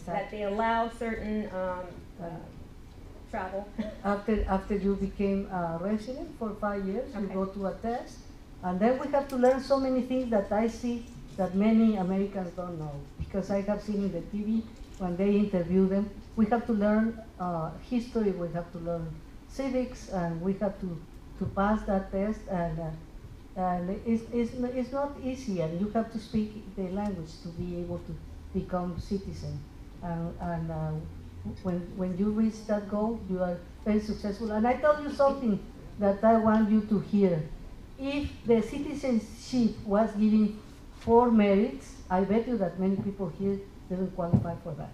that they allow certain travel. After you became a resident for 5 years, you Okay. go to a test, and then we have to learn so many things that I see that many Americans don't know, because I have seen in the TV when they interview them. We have to learn history, we have to learn civics, and we have to pass that test, and it's not easy, and you have to speak the language to be able to become citizen. And when you reach that goal, you are very successful. And I tell you something that I want you to hear. If the citizenship was given 4 merits, I bet you that many people here didn't qualify for that.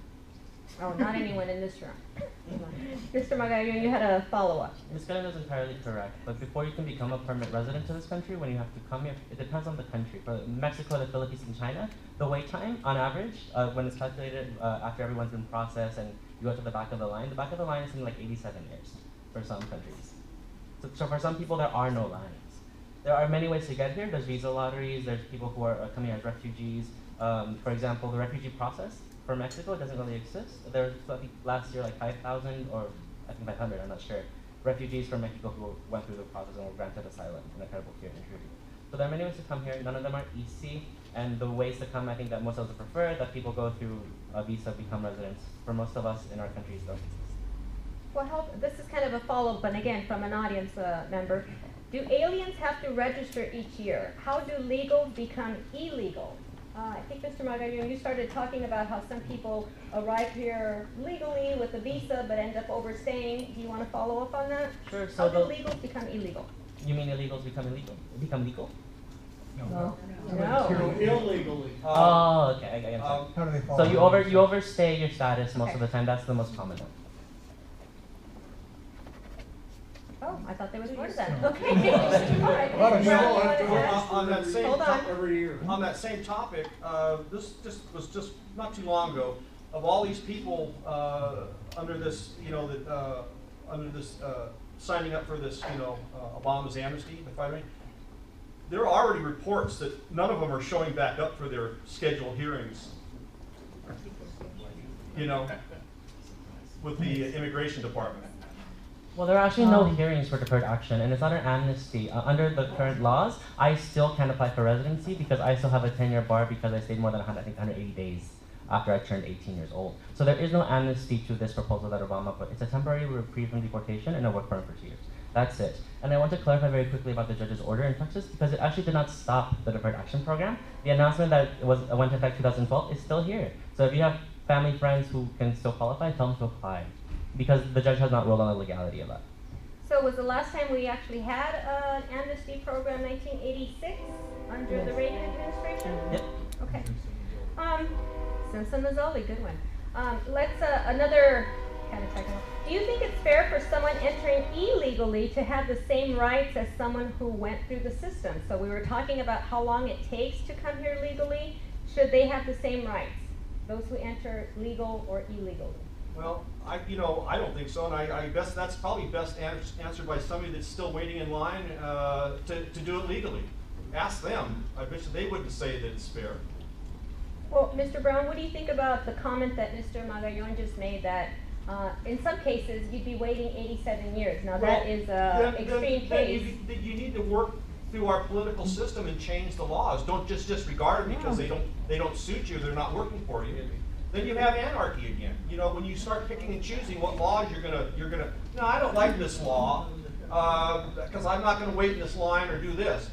Oh, not anyone in this room. Mr. Magayo, you had a follow-up. Ms. Galen is entirely correct, but before you can become a permanent resident to this country, when you have to come here, it depends on the country. For Mexico, the Philippines, and China, the wait time, on average, when it's calculated after everyone's been processed and you go to the back of the line is something like 87 years for some countries. So for some people, there are no lines. There are many ways to get here. There's visa lotteries, there's people who are coming as refugees. For example, the refugee process for Mexico doesn't really exist. There was, I think, last year like 5,000 or I think 500, I'm not sure, refugees from Mexico who went through the process and were granted asylum in a credible fear interview. So there are many ways to come here. None of them are easy. And the ways to come, I think that most of us prefer that people go through a visa, become residents. For most of us in our countries, don't exist. Well, this is kind of a follow-up, and again, from an audience member. Do aliens have to register each year? How do legals become illegal? I think, Mr. Magayo, you started talking about how some people arrive here legally with a visa but end up overstaying. Do you want to follow up on that? Sure. How do legals become illegal? You mean illegals become illegal? Become legal? No. No. Illegally. Oh, okay. I How understand. do they fall? So you overstay your status most Okay. of the time. That's the most common one. Oh, I thought there was more to that. Okay. All right. Well, Mr. Brown, you wanted to ask? on that same Hold on. every year. On that same topic, this was just not too long ago. Of all these people under this, signing up for this, Obama's amnesty, the fighting, there are already reports that none of them are showing back up for their scheduled hearings. With the immigration department. Well, there are actually no hearings for deferred action, and it's not an amnesty. Under the current laws, I still can't apply for residency because I still have a 10-year bar because I stayed more than 180 days after I turned 18 years old. So there is no amnesty to this proposal that Obama put. It's a temporary reprieve from deportation and a work permit for 2 years. That's it. And I want to clarify very quickly about the judge's order in Texas because it actually did not stop the deferred action program. The announcement that went into effect 2012 is still here. So if you have family, friends who can still qualify, tell them to apply. Because the judge has not ruled on the legality of that. So was the last time we actually had an amnesty program 1986 under the Reagan administration? Yep. Okay. Simpson Mazzoli, good one. Let's another kind of technical. Do you think it's fair for someone entering illegally to have the same rights as someone who went through the system? So we were talking about how long it takes to come here legally. Should they have the same rights, those who enter legal or illegally? Well, I don't think so, and I guess that's probably best answered by somebody that's still waiting in line to do it legally. Ask them. I bet you they wouldn't say that it's fair. Well, Mr. Brown, what do you think about the comment that Mr. Magayon just made that in some cases you'd be waiting 87 years? Now that is an extreme case. You need to work through our political system and change the laws. Don't just disregard them because they don't suit you. They're not working for you. Then you have anarchy again. When you start picking and choosing what laws you're gonna. No, I don't like this law because I'm not gonna wait in this line or do this.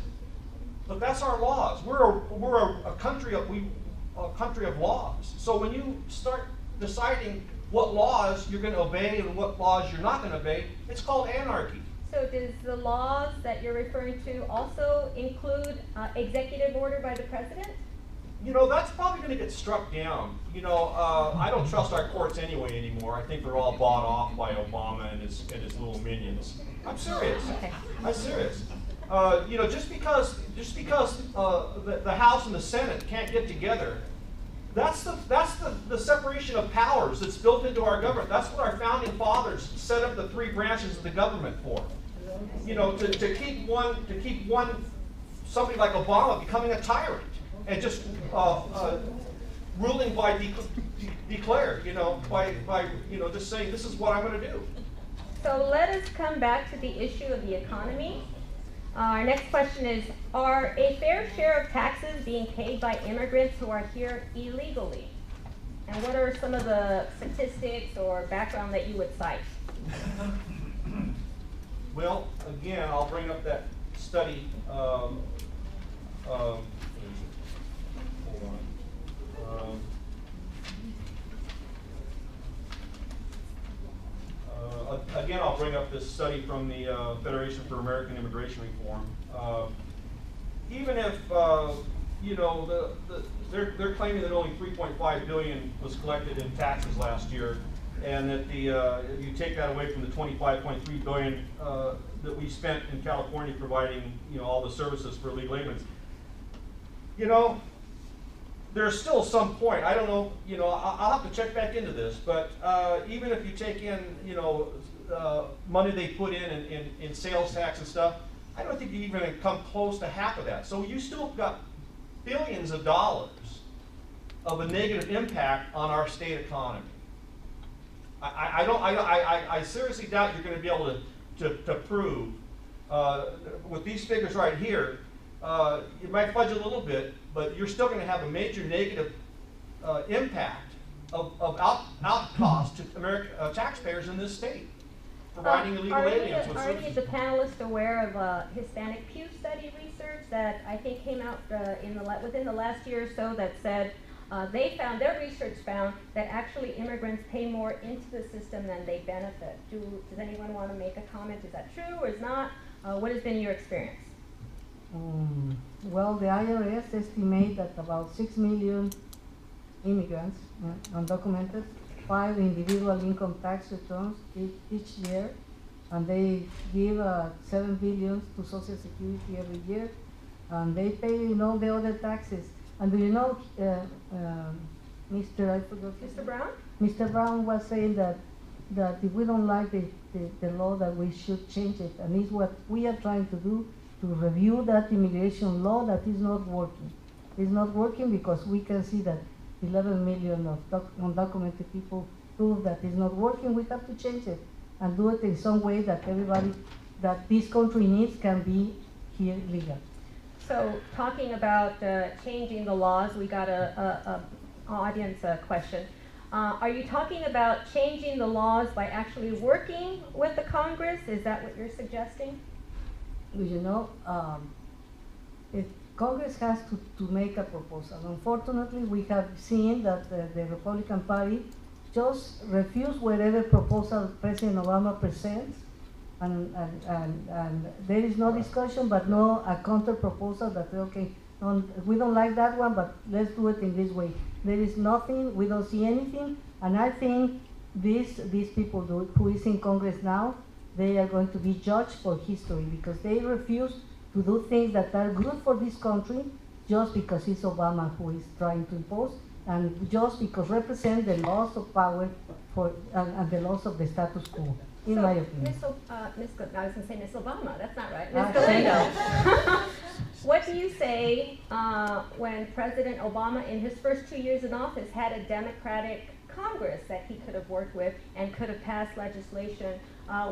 But that's our laws. We're a country of laws. So when you start deciding what laws you're going to obey and what laws you're not going to obey, it's called anarchy. So does the laws that you're referring to also include executive order by the president? That's probably going to get struck down. I don't trust our courts anymore. I think they're all bought off by Obama and his little minions. I'm serious. Okay. I'm serious. Just because the House and the Senate can't get together, that's the separation of powers that's built into our government. That's what our founding fathers set up the 3 branches of the government for. To keep one somebody like Obama becoming a tyrant and just ruling by declare, by just saying this is what I'm going to do. So let us come back to the issue of the economy. Our next question is, are a fair share of taxes being paid by immigrants who are here illegally? And what are some of the statistics or background that you would cite? Well, again, I'll bring up that study. Hold on. Again, I'll bring up this study from the Federation for American Immigration Reform. Even if they're claiming that only 3.5 billion was collected in taxes last year, and that you take that away from the 25.3 billion that we spent in California providing all the services for illegal immigrants. There's still some point. I don't know. I'll have to check back into this. But even if you take in money they put in sales tax and stuff, I don't think you even come close to half of that. So you still got billions of dollars of a negative impact on our state economy. I seriously doubt you're going to be able to prove with these figures right here. You might fudge a little bit, but you're still going to have a major negative impact of out cost to American taxpayers in this state, providing illegal aliens with Are any of services. the panelists aware of Hispanic Pew Study research that I think came out within the last year or so that said their research found that actually immigrants pay more into the system than they benefit? Does anyone want to make a comment? Is that true or is not? What has been your experience? Well, the IRS estimate that about 6 million immigrants, undocumented, file individual income tax returns each year, and they give 7 billion to Social Security every year, and they pay all the other taxes. And do you know, Mr. Brown? Mr. Brown was saying that if we don't like the law, that we should change it, and it's what we are trying to do, to review that immigration law that is not working. It's not working because we can see that 11 million of undocumented people prove that it's not working. We have to change it and do it in some way that everybody that this country needs can be here legal. So talking about changing the laws, we got a audience question. Are you talking about changing the laws by actually working with the Congress? Is that what you're suggesting? If Congress has to make a proposal. Unfortunately, we have seen that the Republican Party just refuse whatever proposal President Obama presents, and there is no discussion, but no a counter proposal that okay, we don't like that one, but let's do it in this way. There is nothing. We don't see anything, and I think these people who is in Congress now, they are going to be judged for history because they refuse to do things that are good for this country just because it's Obama who is trying to impose, and just because represent the loss of power and the loss of the status quo, in my opinion. I was going to say Miss Obama. That's not right. Ms. Galindo. What do you say when President Obama, in his first 2 years in office, had a Democratic Congress that he could have worked with and could have passed legislation?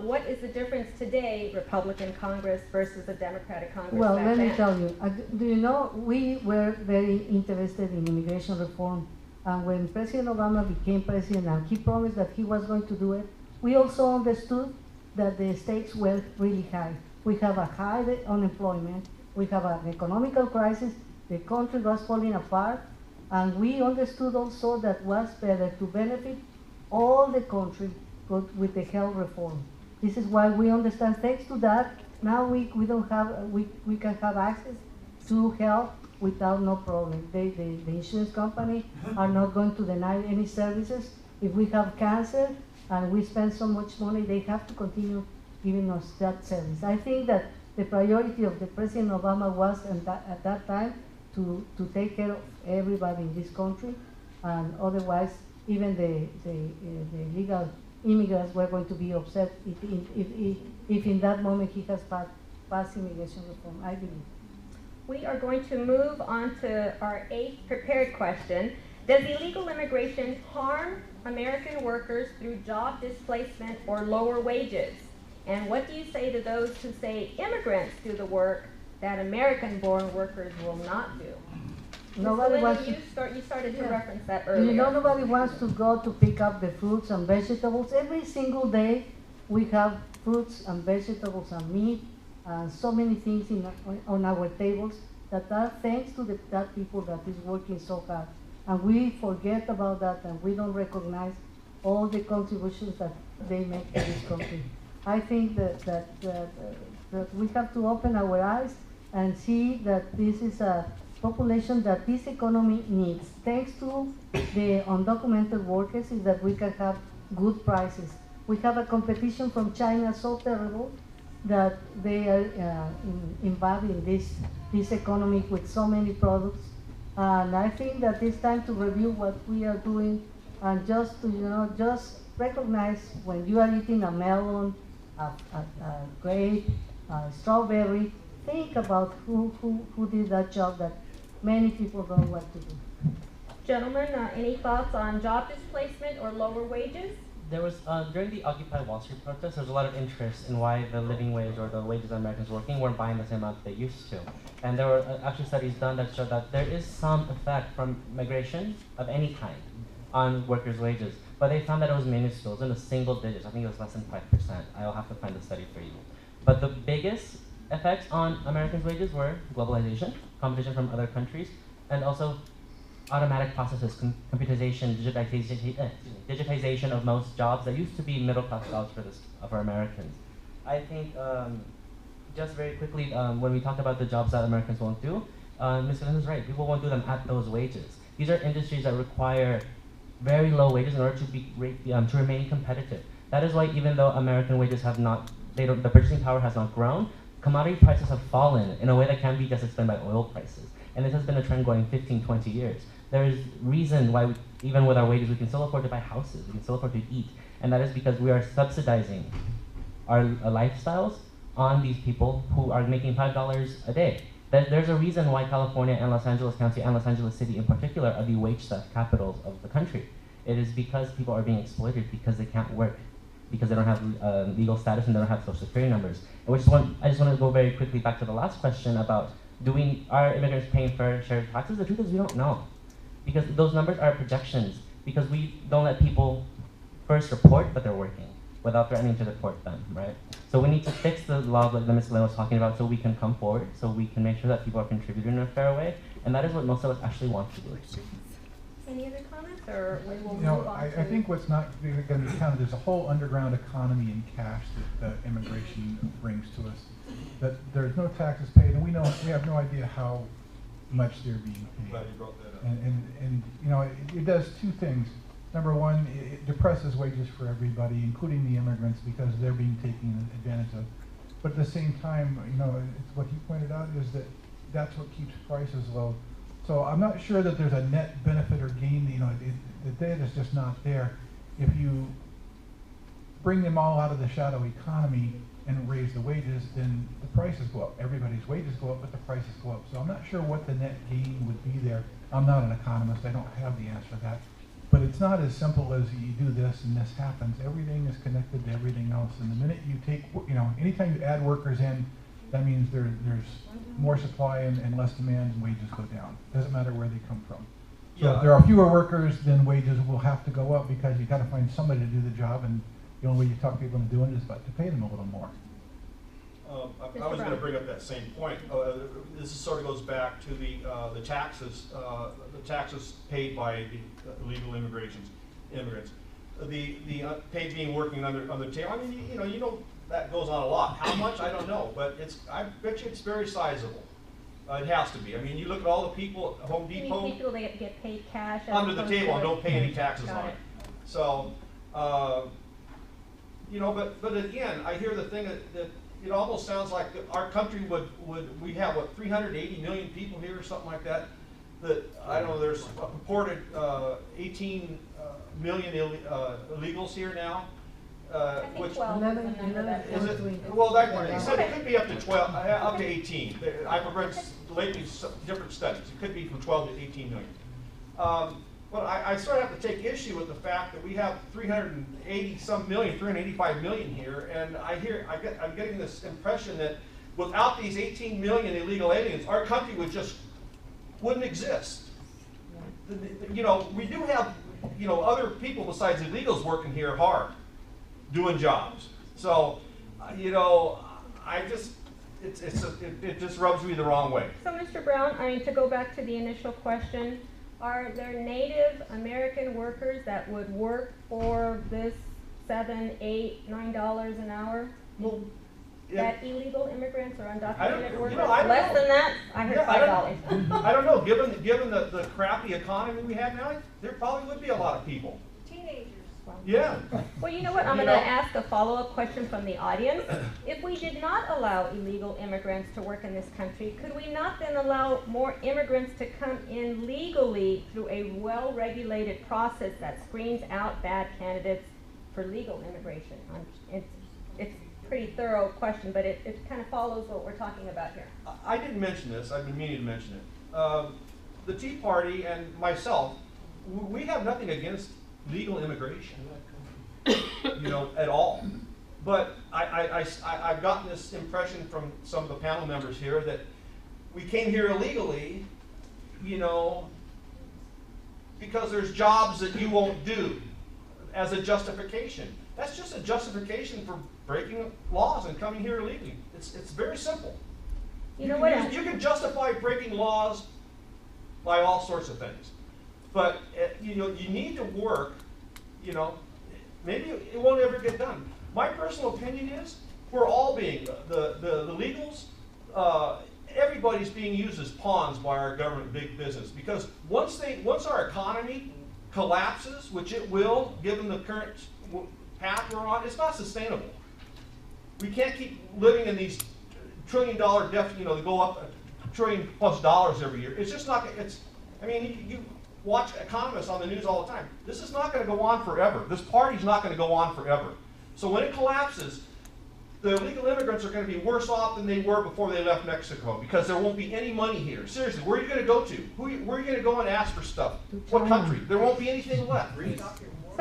What is the difference today, Republican Congress versus a Democratic Congress? Well, back let me then? tell you, do you know, we were very interested in immigration reform, and when President Obama became president and he promised that he was going to do it, we also understood that the stakes were really high. We have a high unemployment, we have an economical crisis, the country was falling apart, and we understood also that was better to benefit all the country with the health reform. This is why we understand, thanks to that, now we can have access to health without no problem. The insurance company are not going to deny any services. If we have cancer and we spend so much money, they have to continue giving us that service. I think that the priority of the President Obama was at that time to take care of everybody in this country, and otherwise even the legal immigrants were going to be upset if in that moment he has passed immigration reform, I believe. We are going to move on to our 8th prepared question. Does illegal immigration harm American workers through job displacement or lower wages? And what do you say to those who say immigrants do the work that American-born workers will not do? Nobody wants to. You started to Yeah. reference that earlier. You know, nobody wants to go to pick up the fruits and vegetables. Every single day we have fruits and vegetables and meat and so many things on our tables that are thanks to that people that is working so hard. And we forget about that and we don't recognize all the contributions that they make to this country. I think that we have to open our eyes and see that this is a population that this economy needs. Thanks to the undocumented workers is that we can have good prices. We have a competition from China so terrible that they are involved in this economy with so many products. And I think that it's time to review what we are doing and just to, just recognize when you are eating a melon, a grape, a strawberry, think about who did that job that many people don't want to do. Gentlemen, any thoughts on job displacement or lower wages? There was, during the Occupy Wall Street protest, there was a lot of interest in why the living wage or the wages that Americans working weren't buying the same amount they used to. And there were actually studies done that showed that there is some effect from migration of any kind on workers' wages. But they found that it was minuscule, it was in the single digits. I think it was less than 5%. I'll have to find the study for you. But the biggest effects on Americans' wages were globalization, competition from other countries, and also automatic processes, computerization, digitization of most jobs that used to be middle-class jobs for Americans. I think, just very quickly, when we talk about the jobs that Americans won't do, Ms. Lynn is right, people won't do them at those wages. These are industries that require very low wages in order to remain competitive. That is why even though American wages have not, the purchasing power has not grown, commodity prices have fallen in a way that can be just explained by oil prices. And this has been a trend going 15, 20 years. There is reason why, even with our wages, we can still afford to buy houses, we can still afford to eat. And that is because we are subsidizing our lifestyles on these people who are making $5 a day. There's a reason why California and Los Angeles County and Los Angeles City in particular are the wage theft capitals of the country. It is because people are being exploited because they can't work, because they don't have legal status and they don't have social security numbers. And I just want to go very quickly back to the last question about are immigrants paying fair share of taxes? The truth is we don't know. Because those numbers are projections, because we don't let people first report that they're working without threatening to deport them, right? So we need to fix the law that Ms. Lynn was talking about so we can come forward, so we can make sure that people are contributing in a fair way, and that is what most of us actually want to do. Any other comments, or we will You move know, on I to... think what's not going to be counted, there's a whole underground economy in cash that immigration brings to us. That there's no taxes paid, and we have no idea how much they're being paid. Glad you brought that up. And you know, it does two things. Number one, it depresses wages for everybody, including the immigrants, because they're being taken advantage of. But at the same time, you know, it's what he pointed out is that that's what keeps prices low. So I'm not sure that there's a net benefit or gain. You know, the data is just not there. If you bring them all out of the shadow economy and raise the wages, then the prices go up. Everybody's wages go up, but the prices go up. So I'm not sure what the net gain would be there. I'm not an economist. I don't have the answer to that. But it's not as simple as you do this and this happens. Everything is connected to everything else. And the minute you take, you know, anytime you add workers in, that means there's more supply and less demand, and wages go down. Doesn't matter where they come from. So if there are fewer workers, then wages will have to go up because you've got to find somebody to do the job, and the only way you talk people into doing it is to pay them a little more. I was going to bring up that same point. This sort of goes back to the taxes paid by the illegal immigrants. The paid being working on the table. I mean, you know that goes on a lot. How much I don't know, but I bet you it's very sizable. It has to be. I mean, you look at all the people at Home Depot. Any people that get paid cash Under the table and don't pay any taxes on it. So, you know, but again, I hear the thing that it almost sounds like our country we have what, 380 million people here or something like that. That I don't know. There's a purported 18 million illegals here now. I think Which 12 is the number that is goes it? to. Well, they said it could be up to 12, up to 18. I've read lately different studies. It could be from 12 to 18 million. But I sort of have to take issue with the fact that we have 385 million here, and I'm getting this impression that without these 18 million illegal aliens, our country wouldn't exist. You know, we do have, you know, other people besides illegals working here hard, doing jobs. So, you know, it just rubs me the wrong way. So, Mr. Brown, I mean, to go back to the initial question, are there Native American workers that would work for this $7, $8, $9 an hour? Well, That illegal immigrants or undocumented workers? I don't Less know. than that? I heard $5. I don't know. Given the crappy economy we have now, there probably would be a lot of people. Teenagers. Yeah. Well, you know what? I'm You going to know- ask a follow-up question from the audience. If we did not allow illegal immigrants to work in this country, could we not then allow more immigrants to come in legally through a well-regulated process that screens out bad candidates for legal immigration? It's a pretty thorough question, but it kind of follows what we're talking about here. I didn't mention this. I've been meaning to mention it. The Tea Party and myself, we have nothing against legal immigration, you know, at all. But I've gotten this impression from some of the panel members here that we came here illegally, you know, because there's jobs that you won't do as a justification. That's just a justification for breaking laws and coming here illegally. It's very simple. You know what? You can justify breaking laws by all sorts of things. But, you know, you need to work, you know, maybe it won't ever get done. My personal opinion is we're all being, the legals, everybody's being used as pawns by our government, big business. Because once our economy collapses, which it will, given the current path we're on, it's not sustainable. We can't keep living in these $1 trillion deficits, you know, they go up $1 trillion+ every year. It's just not, I mean, you watch economists on the news all the time. This is not going to go on forever. This party's not going to go on forever. So when it collapses, the illegal immigrants are going to be worse off than they were before they left Mexico because there won't be any money here. Seriously, where are you going to go to? Where are you going to go and ask for stuff? What country? There won't be anything left. So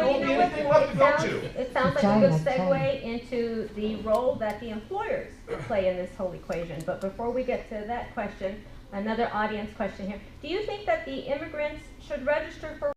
There you won't be know what? anything left to go to. It sounds like a good China. segue into the role that the employers play in this whole equation. But before we get to that question, another audience question here. Do you think that the immigrants should register for